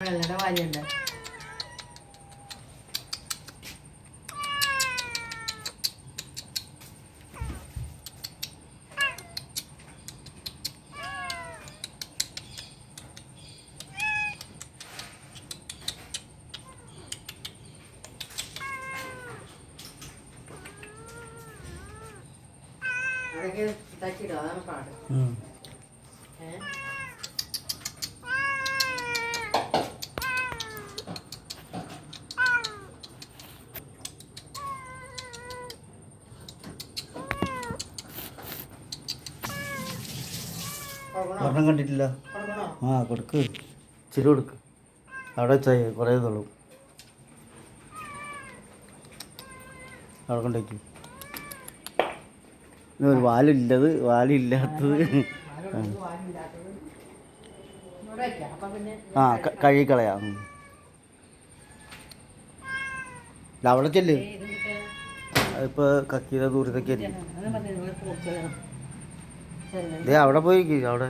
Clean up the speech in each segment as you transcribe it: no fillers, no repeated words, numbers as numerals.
വെള്ളയുടെ വാരിയുണ്ട്. അതൊക്കെ ഇതാക്കിയിടുക, അതാണ് പാട്. ഒരെണ്ണം കണ്ടിട്ടില്ല. ആ കൊടുക്ക്, ഇച്ചിരി കൊടുക്ക്. അവിടെ വെച്ചാൽ കുറേ ഇതുള്ളൂ. അവിടെ കൊണ്ടേക്ക്. ഒരു വാലില്ലത്, വാലില്ലാത്തത്. ആ കഴുകിക്കളയാം. അവിടെ ചെല്ല്. അതിപ്പോ കക്കീത ദൂരത്തൊക്കെ ആയിരിക്കും. അവിടെ പോയി അവിടെ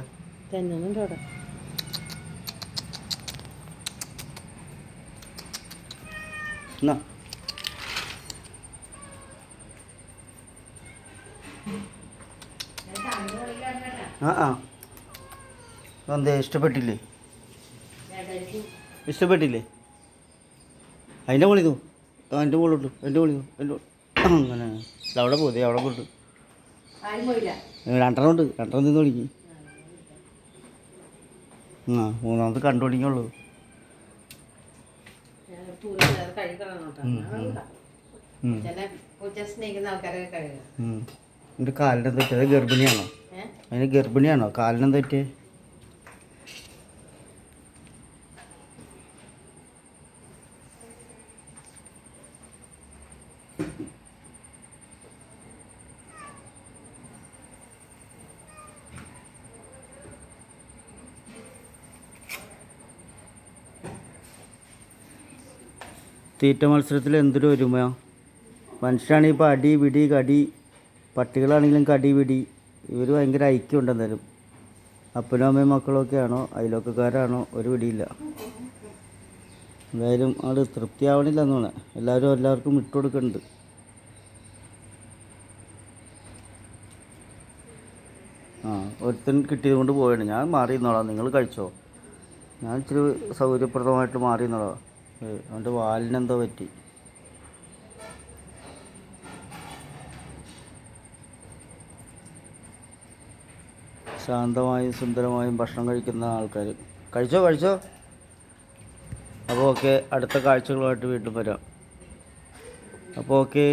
എന്നാ എന്തേ ഇഷ്ടപ്പെട്ടില്ലേ? ഇഷ്ടപ്പെട്ടില്ലേ? അതിൻ്റെ മുകളിൽ എൻ്റെ മുകളിലോട്ട്, എൻ്റെ മുകളിൽ അങ്ങനെ അവിടെ പോയി അവിടെ പോയിട്ട് രണ്ടെണ്ണം ഉണ്ട്. രണ്ടെണ്ണം നിന്ന് തുടങ്ങി. ആ മൂന്നാമത് കണ്ടു തുടങ്ങിയുള്ളൂ. എൻ്റെ കാലിനെന്താ പറ്റിയത്? ഗർഭിണിയാണോ? അതിന് ഗർഭിണിയാണോ? കാലിനെന്താ പറ്റിയേ? തീറ്റ മത്സരത്തിൽ എന്തൊരു ഒരുമയോ! മനുഷ്യരാണെങ്കിൽ ഇപ്പോൾ അടി പിടി കടി, പട്ടികളാണെങ്കിലും കടി പിടി. ഇവർ ഭയങ്കര ഐക്യമുണ്ട്. എന്തായാലും അപ്പനും അമ്മയും മക്കളൊക്കെ ആണോ അയൽവക്കക്കാരാണോ ഒരു പിടിയില്ല. എന്തായാലും അത് തൃപ്തിയാവണില്ല എന്നാണ്. എല്ലാവർക്കും വിട്ടുകൊടുക്കുന്നുണ്ട്. ഒരുത്തൻ കിട്ടിയത് കൊണ്ട് പോവുകയാണ്. ഞാൻ മാറി നിന്നോളാം, നിങ്ങൾ കഴിച്ചോ. ഞാൻ ഇച്ചിരി സൗകര്യപ്രദമായിട്ട് മാറി നിന്നോളാം. അവൻ്റെ വാലിനെന്തോ പറ്റി. ശാന്തമായും സുന്ദരമായും ഭക്ഷണം കഴിക്കുന്ന ആൾക്കാർ. കഴിച്ചോ. അപ്പോൾ ഓക്കെ, അടുത്ത കാഴ്ചകളുമായിട്ട് വീണ്ടും വരാം. അപ്പോൾ ഓക്കെ.